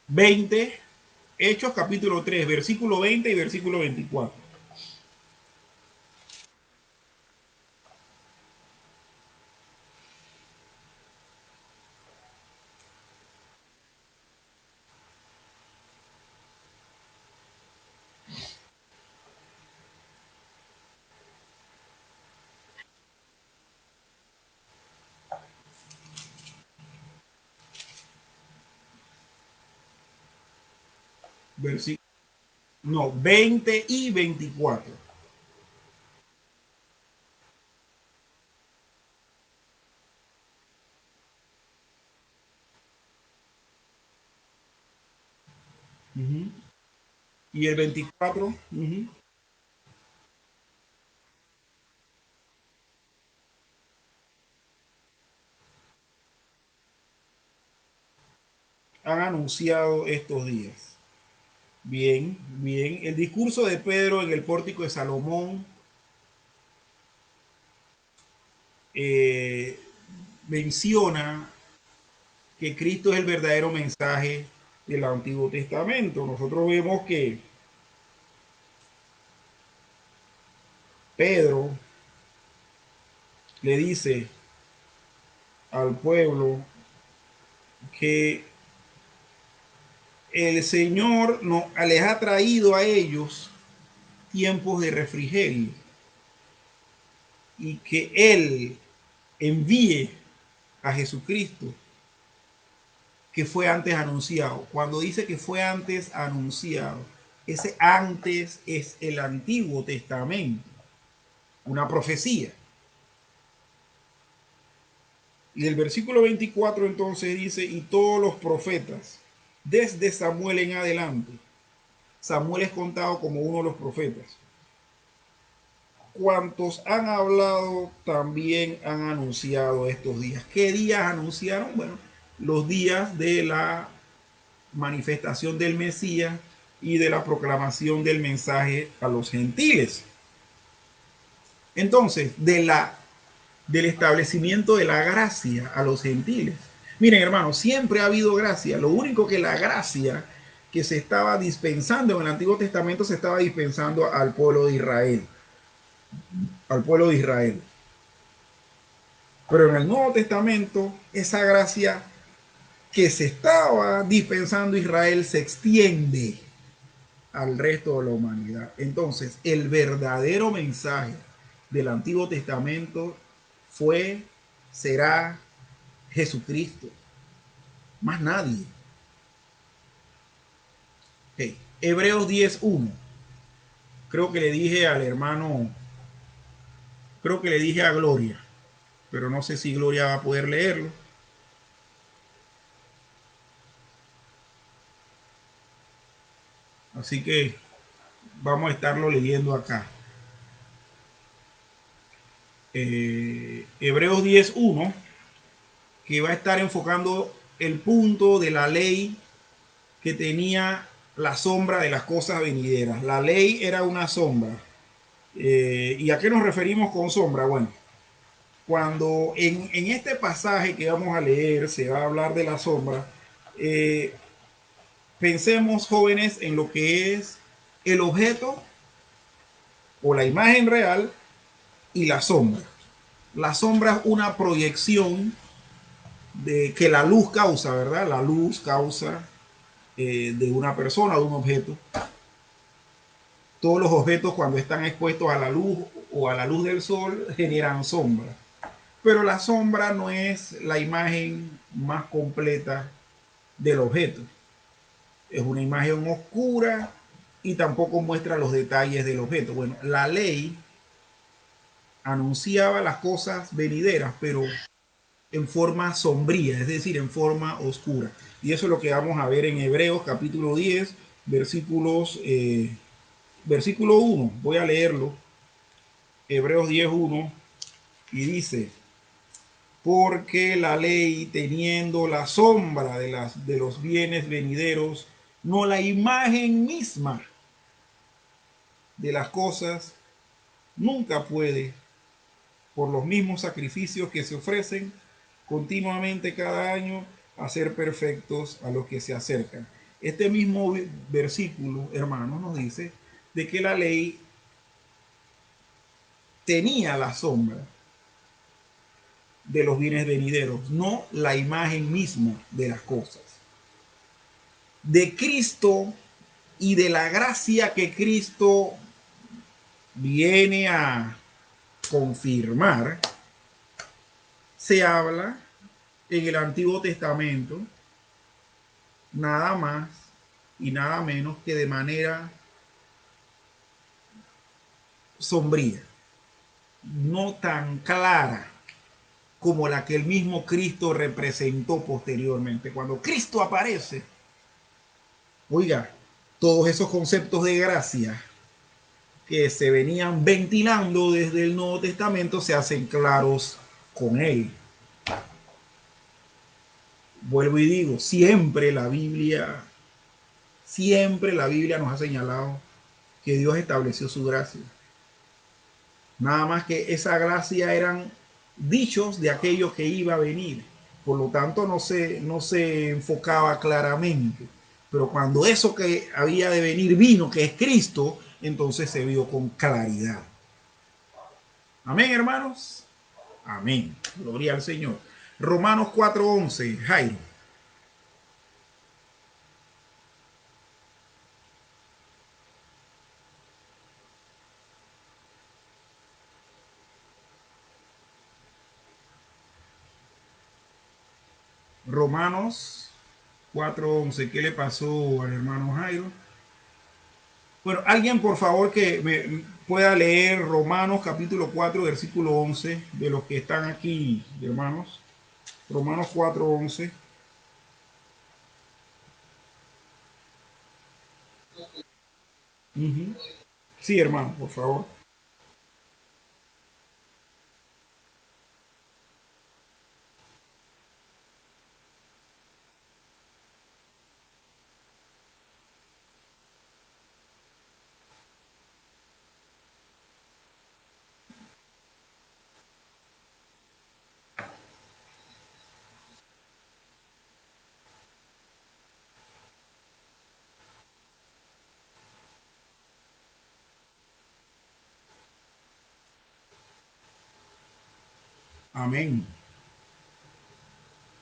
20 Hechos capítulo 3, versículo 20 y versículo 24. Versículo, no, 20 y 24. Uh -huh. Y el 24, han anunciado estos días. Bien, bien. El discurso de Pedro en el pórtico de Salomón eh, menciona que Cristo es el verdadero mensaje del Antiguo Testamento. Nosotros vemos que Pedro le dice al pueblo que el Señor no, les ha traído a ellos tiempos de refrigerio y que Él envíe a Jesucristo que fue antes anunciado. Cuando dice que fue antes anunciado, ese antes es el Antiguo Testamento, una profecía. Y el versículo 24 entonces dice, y todos los profetas, desde Samuel en adelante, Samuel es contado como uno de los profetas. Cuantos han hablado también han anunciado estos días. ¿Qué días anunciaron? Bueno, los días de la manifestación del Mesías y de la proclamación del mensaje a los gentiles. Entonces, del establecimiento de la gracia a los gentiles. Miren, hermanos, siempre ha habido gracia. Lo único que la gracia que se estaba dispensando en el Antiguo Testamento se estaba dispensando al pueblo de Israel. Al pueblo de Israel. Pero en el Nuevo Testamento, esa gracia que se estaba dispensando a Israel se extiende al resto de la humanidad. Entonces, el verdadero mensaje del Antiguo Testamento fue, será Jesucristo, más nadie. Okay. Hebreos 10:1. Creo que le dije al hermano, creo que le dije a Gloria, pero no sé si Gloria va a poder leerlo. Así que vamos a estarlo leyendo acá. Hebreos 10:1, que va a estar enfocando el punto de la ley que tenía la sombra de las cosas venideras. La ley era una sombra. ¿Y a qué nos referimos con sombra? Bueno, cuando en este pasaje que vamos a leer se va a hablar de la sombra, eh, pensemos, jóvenes, en lo que es el objeto o la imagen real y la sombra. La sombra es una proyección de que la luz causa, ¿verdad? La luz causa de una persona, de un objeto. Todos los objetos cuando están expuestos a la luz o a la luz del sol generan sombra. Pero la sombra no es la imagen más completa del objeto. Es una imagen oscura y tampoco muestra los detalles del objeto. Bueno, la ley anunciaba las cosas venideras, pero en forma sombría, es decir, en forma oscura. Y eso es lo que vamos a ver en Hebreos capítulo 10, versículo 1. Voy a leerlo. Hebreos 10:1 y dice, porque la ley teniendo la sombra de los bienes venideros, no la imagen misma de las cosas, nunca puede, por los mismos sacrificios que se ofrecen continuamente cada año, hacer perfectos a los que se acercan. Este mismo versículo, hermanos, nos dice de que la ley tenía la sombra de los bienes venideros, no la imagen misma de las cosas. De Cristo y de la gracia que Cristo viene a confirmar, se habla en el Antiguo Testamento nada más y nada menos que de manera sombría, no tan clara como la que el mismo Cristo representó posteriormente. Cuando Cristo aparece, oiga, todos esos conceptos de gracia que se venían ventilando desde el Nuevo Testamento se hacen claros con él. Vuelvo y digo, siempre la Biblia nos ha señalado que Dios estableció su gracia. Nada más que esa gracia eran dichos de aquello que iba a venir. Por lo tanto, no se enfocaba claramente. Pero cuando eso que había de venir vino, que es Cristo, entonces se vio con claridad. Amén, hermanos. Amén. Gloria al Señor. Romanos 4:11, Jairo. Romanos 4:11. ¿Qué le pasó al hermano Jairo? Bueno, alguien por favor que me pueda leer Romanos capítulo 4, versículo 11, de los que están aquí, hermanos. Romanos 4:11. Sí, hermano, por favor. Amén.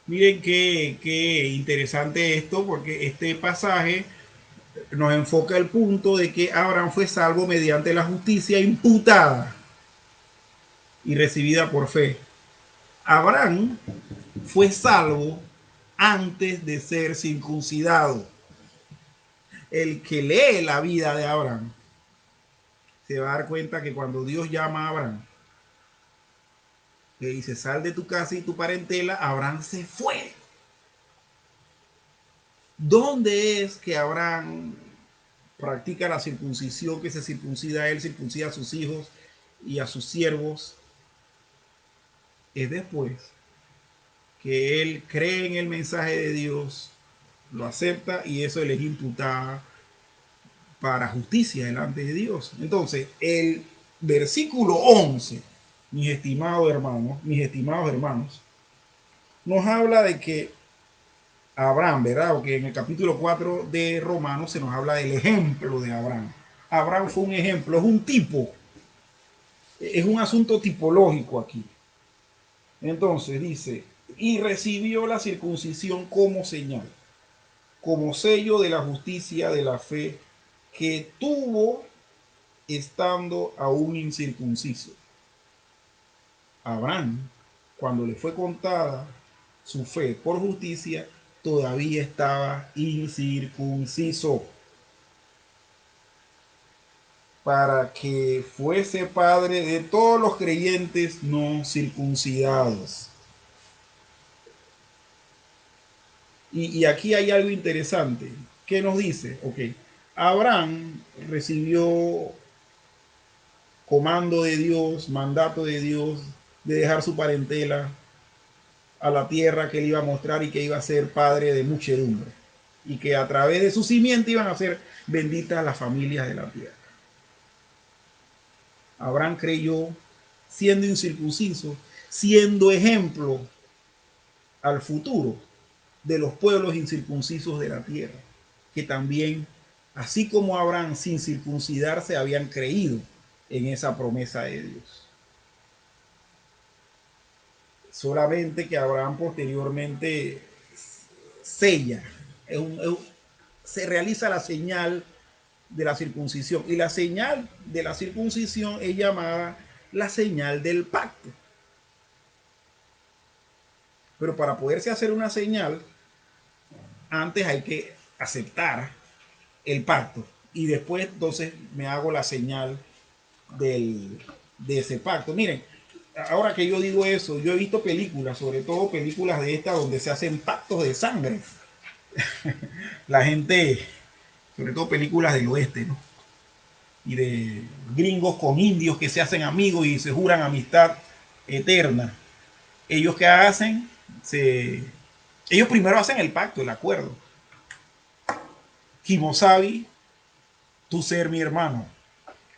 Miren qué interesante esto, porque este pasaje nos enfoca el punto de que Abraham fue salvo mediante la justicia imputada y recibida por fe. Abraham fue salvo antes de ser circuncidado. El que lee la vida de Abraham se va a dar cuenta que cuando Dios llama a Abraham, que dice, sal de tu casa y tu parentela, Abraham se fue. ¿Dónde es que Abraham practica la circuncisión, que se circuncida a él, circuncida a sus hijos y a sus siervos? Es después que él cree en el mensaje de Dios, lo acepta y eso le es imputado para justicia delante de Dios. Entonces, el versículo 11, mis estimados hermanos, nos habla de que Abraham, ¿verdad? Porque en el capítulo 4 de Romanos se nos habla del ejemplo de Abraham. Abraham fue un ejemplo, es un tipo, es un asunto tipológico aquí. Entonces dice, y recibió la circuncisión como señal, como sello de la justicia de la fe que tuvo estando aún incircunciso. Abraham, cuando le fue contada su fe por justicia, todavía estaba incircunciso, para que fuese padre de todos los creyentes no circuncidados. Y aquí hay algo interesante. ¿Qué nos dice? Ok, Abraham recibió comando de Dios, mandato de Dios, de dejar su parentela a la tierra que él iba a mostrar y que iba a ser padre de muchedumbre. Y que a través de su simiente iban a ser benditas las familias de la tierra. Abraham creyó, siendo incircunciso, siendo ejemplo al futuro de los pueblos incircuncisos de la tierra. que también, así como Abraham sin circuncidarse, habían creído en esa promesa de Dios. Solamente que Abraham posteriormente sella, se realiza la señal de la circuncisión. Y la señal de la circuncisión es llamada la señal del pacto. Pero para poderse hacer una señal, antes hay que aceptar el pacto. Y después entonces me hago la señal de ese pacto. Miren, ahora que yo digo eso, yo he visto películas, sobre todo películas de estas donde se hacen pactos de sangre. La gente, sobre todo películas del oeste, ¿no? Y de gringos con indios que se hacen amigos y se juran amistad eterna. Ellos qué hacen, ellos primero hacen el pacto, el acuerdo. Kimosabi, tú ser mi hermano.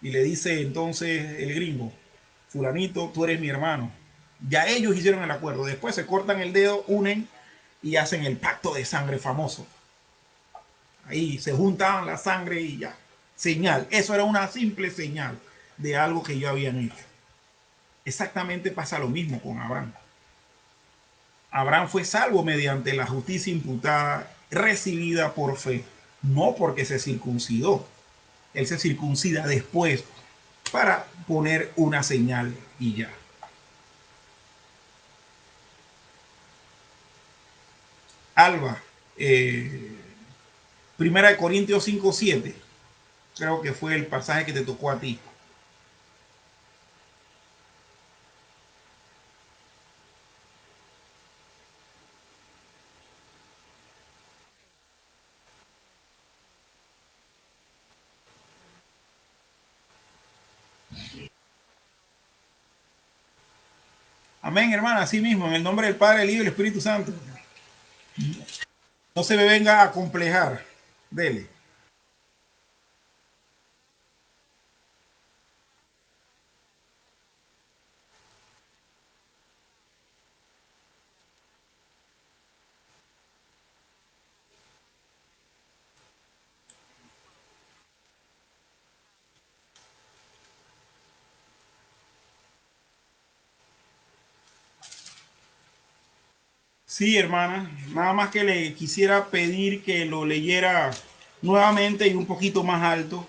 Y le dice entonces el gringo, fulanito, tú eres mi hermano. Ya ellos hicieron el acuerdo. Después se cortan el dedo, unen y hacen el pacto de sangre famoso. Ahí se juntaban la sangre y ya. Señal. Eso era una simple señal de algo que ya habían hecho. Exactamente pasa lo mismo con Abraham. Abraham fue salvo mediante la justicia imputada recibida por fe, no porque se circuncidó. Él se circuncida después para poner una señal y ya. Alba, eh, Primera de Corintios 5:7, creo que fue el pasaje que te tocó a ti. Amén, hermana, así mismo, en el nombre del Padre, el Hijo y el Espíritu Santo. No se me venga a complejar. Dele. Sí, hermana, nada más que le quisiera pedir que lo leyera nuevamente y un poquito más alto.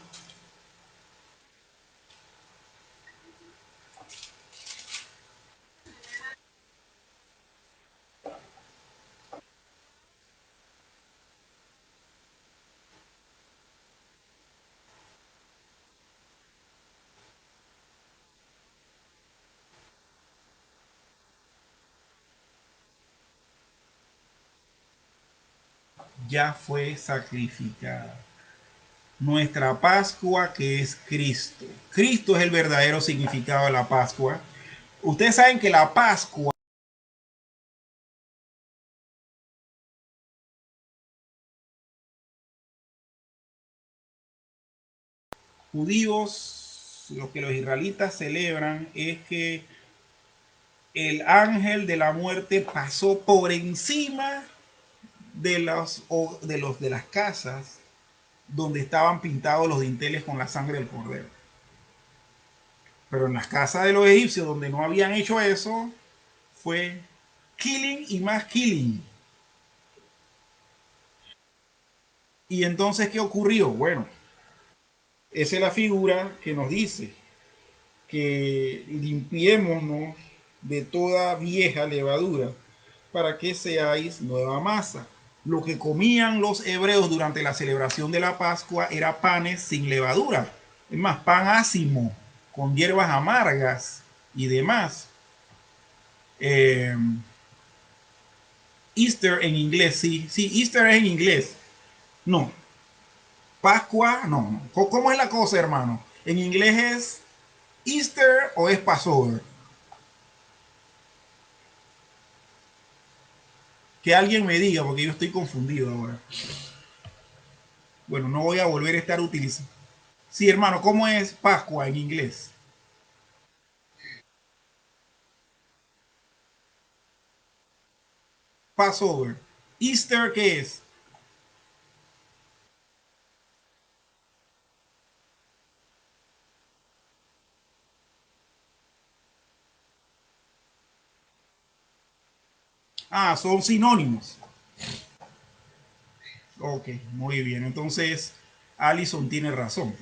Ya fue sacrificada. Nuestra Pascua que es Cristo. Cristo es el verdadero significado de la Pascua. Ustedes saben que la Pascua, judíos, lo que los israelitas celebran es que el ángel de la muerte pasó por encima de las casas donde estaban pintados los dinteles con la sangre del cordero. Pero en las casas de los egipcios donde no habían hecho eso, fue killing y más killing. Y entonces, ¿qué ocurrió? Bueno, esa es la figura que nos dice que limpiémonos de toda vieja levadura para que seáis nueva masa. Lo que comían los hebreos durante la celebración de la Pascua era panes sin levadura. Es más, pan ácimo, con hierbas amargas y demás. Eh, Easter en inglés, sí, sí, Easter es en inglés. No, Pascua, no. ¿Cómo es la cosa, hermano? En inglés es Easter o es Passover. Que alguien me diga, porque yo estoy confundido ahora. Bueno, no voy a volver a estar utilizando. Sí, hermano, ¿cómo es Pascua en inglés? Passover. Easter, ¿qué es? Ah, son sinónimos. Ok, muy bien. Entonces, Allison tiene razón.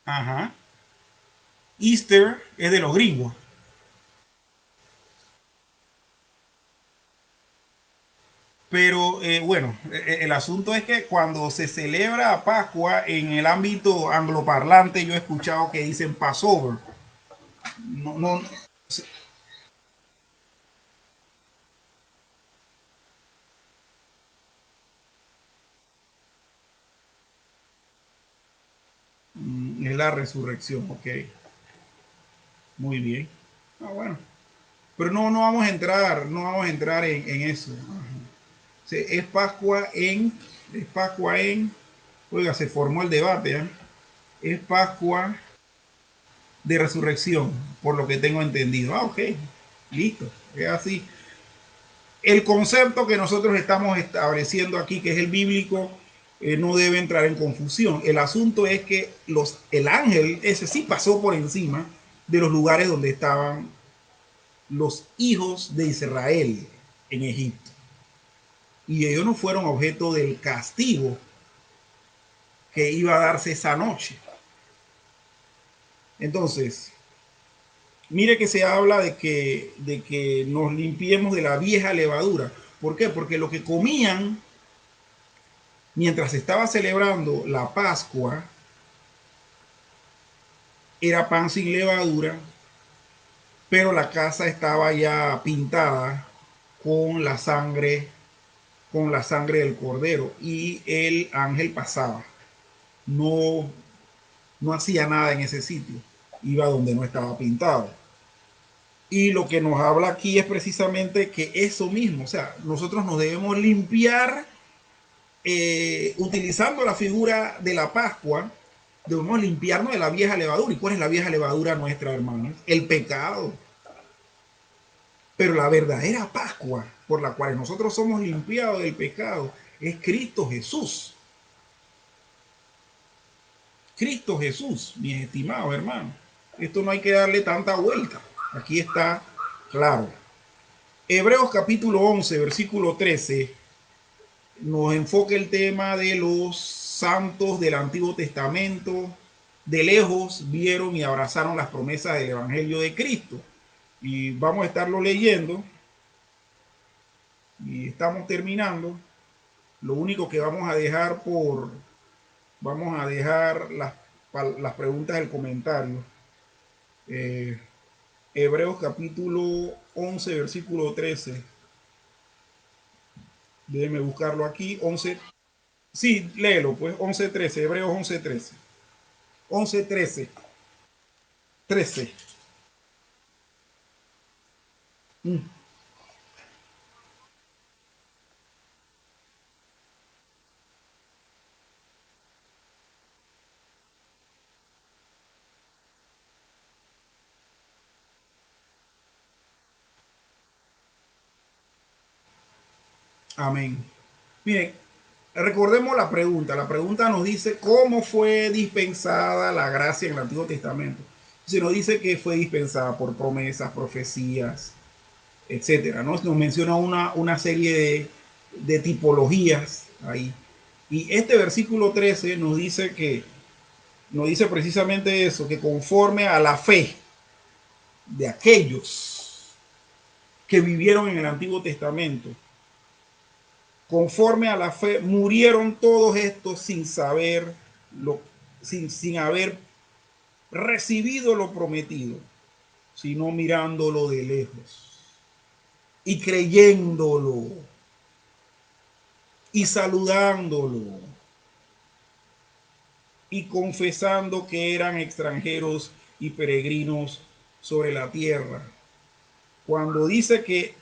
Ajá. Easter es de los gringos. Pero bueno, el asunto es que cuando se celebra Pascua en el ámbito angloparlante, yo he escuchado que dicen Passover. No, no, es la resurrección, ok. Muy bien. Ah, bueno. Pero no, no vamos a entrar en eso. Ajá. Sí, es Pascua en, oiga, se formó el debate, ¿eh? Es Pascua de resurrección, por lo que tengo entendido. Ah, ok, listo, es así. El concepto que nosotros estamos estableciendo aquí, que es el bíblico, no debe entrar en confusión. El asunto es que el ángel, ese sí pasó por encima de los lugares donde estaban los hijos de Israel en Egipto. Y ellos no fueron objeto del castigo que iba a darse esa noche. Entonces, mire que se habla de que nos limpiemos de la vieja levadura. ¿Por qué? Porque lo que comían mientras se estaba celebrando la Pascua era pan sin levadura, pero la casa estaba ya pintada con la sangre, con la sangre del cordero y el ángel pasaba. No, no hacía nada en ese sitio, iba donde no estaba pintado. Y lo que nos habla aquí es precisamente que eso mismo, o sea, nosotros nos debemos limpiar utilizando la figura de la Pascua, debemos limpiarnos de la vieja levadura. ¿Y cuál es la vieja levadura nuestra, hermanos? El pecado. Pero la verdadera Pascua por la cual nosotros somos limpiados del pecado es Cristo Jesús. Cristo Jesús, mis estimados hermanos. Esto no hay que darle tanta vuelta. Aquí está claro. Hebreos capítulo 11, versículo 13, nos enfoca el tema de los santos del Antiguo Testamento. De lejos vieron y abrazaron las promesas del Evangelio de Cristo. Y vamos a estarlo leyendo. Y estamos terminando. Lo único que vamos a dejar las preguntas del comentario. Eh, Hebreos capítulo 11, versículo 13. Déjeme buscarlo aquí. 11. Sí, léelo, pues. 11:13. Hebreos 11:13. 11:13. 13. Mm, amén. Miren, recordemos la pregunta. La pregunta nos dice cómo fue dispensada la gracia en el Antiguo Testamento. Se nos dice que fue dispensada por promesas, profecías, etcétera, ¿no? Nos menciona una serie de tipologías ahí. Y este versículo 13 nos dice precisamente eso, que conforme a la fe de aquellos que vivieron en el Antiguo Testamento, conforme a la fe, murieron todos estos sin haber recibido lo prometido, sino mirándolo de lejos y creyéndolo y saludándolo y confesando que eran extranjeros y peregrinos sobre la tierra. Cuando dice que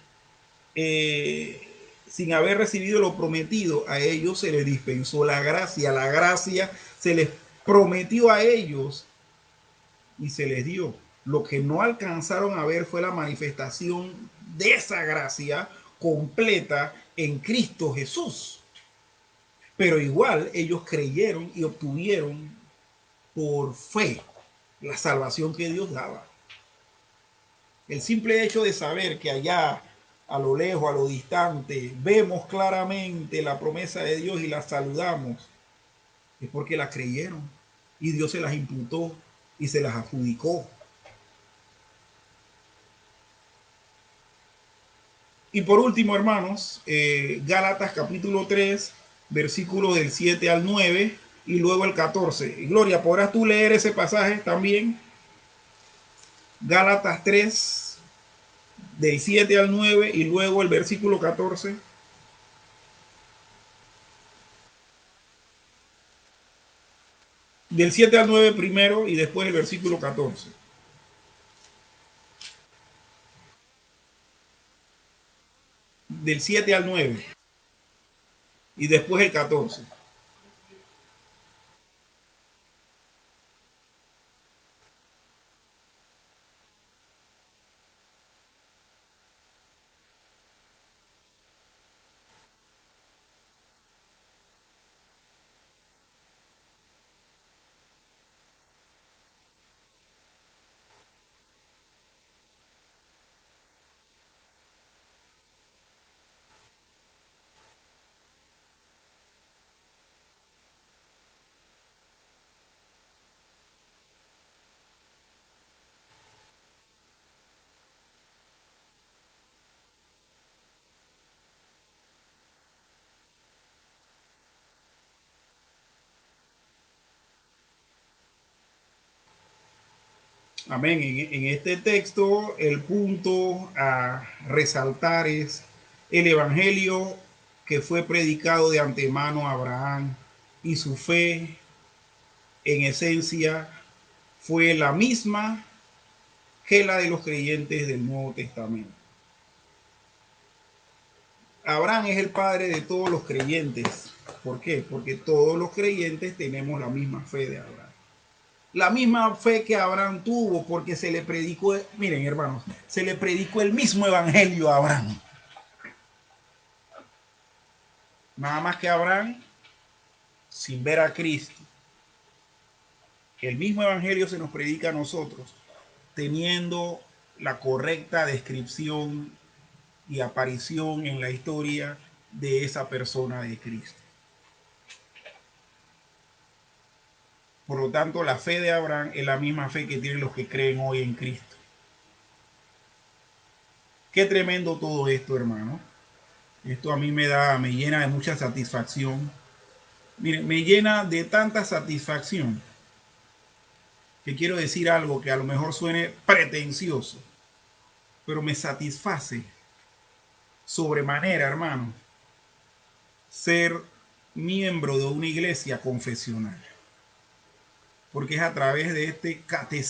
sin haber recibido lo prometido, a ellos se les dispensó la gracia se les prometió a ellos y se les dio. Lo que no alcanzaron a ver fue la manifestación de esa gracia completa en Cristo Jesús. Pero igual ellos creyeron y obtuvieron por fe la salvación que Dios daba. El simple hecho de saber que allá, a lo lejos, a lo distante, vemos claramente la promesa de Dios y la saludamos, es porque la creyeron y Dios se las imputó y se las adjudicó. Y por último, hermanos, Gálatas capítulo 3, versículos del 7 al 9 y luego el 14. Gloria, ¿podrás tú leer ese pasaje también? Gálatas 3, del 7 al 9 y luego el versículo 14. Del 7 al 9 primero y después el versículo 14. Del 7 al 9 y después el 14. Amén. En este texto el punto a resaltar es el evangelio que fue predicado de antemano a Abraham y su fe en esencia fue la misma que la de los creyentes del Nuevo Testamento. Abraham es el padre de todos los creyentes. ¿Por qué? Porque todos los creyentes tenemos la misma fe de Abraham. La misma fe que Abraham tuvo, porque se le predicó, miren hermanos, se le predicó el mismo evangelio a Abraham. Nada más que Abraham, sin ver a Cristo. El mismo evangelio se nos predica a nosotros, teniendo la correcta descripción y aparición en la historia de esa persona de Cristo. Por lo tanto, la fe de Abraham es la misma fe que tienen los que creen hoy en Cristo. Qué tremendo todo esto, hermano. Esto a mí me llena de mucha satisfacción. Miren, me llena de tanta satisfacción que quiero decir algo que a lo mejor suene pretencioso, pero me satisface sobremanera, hermano, ser miembro de una iglesia confesional. Porque es a través de este catecismo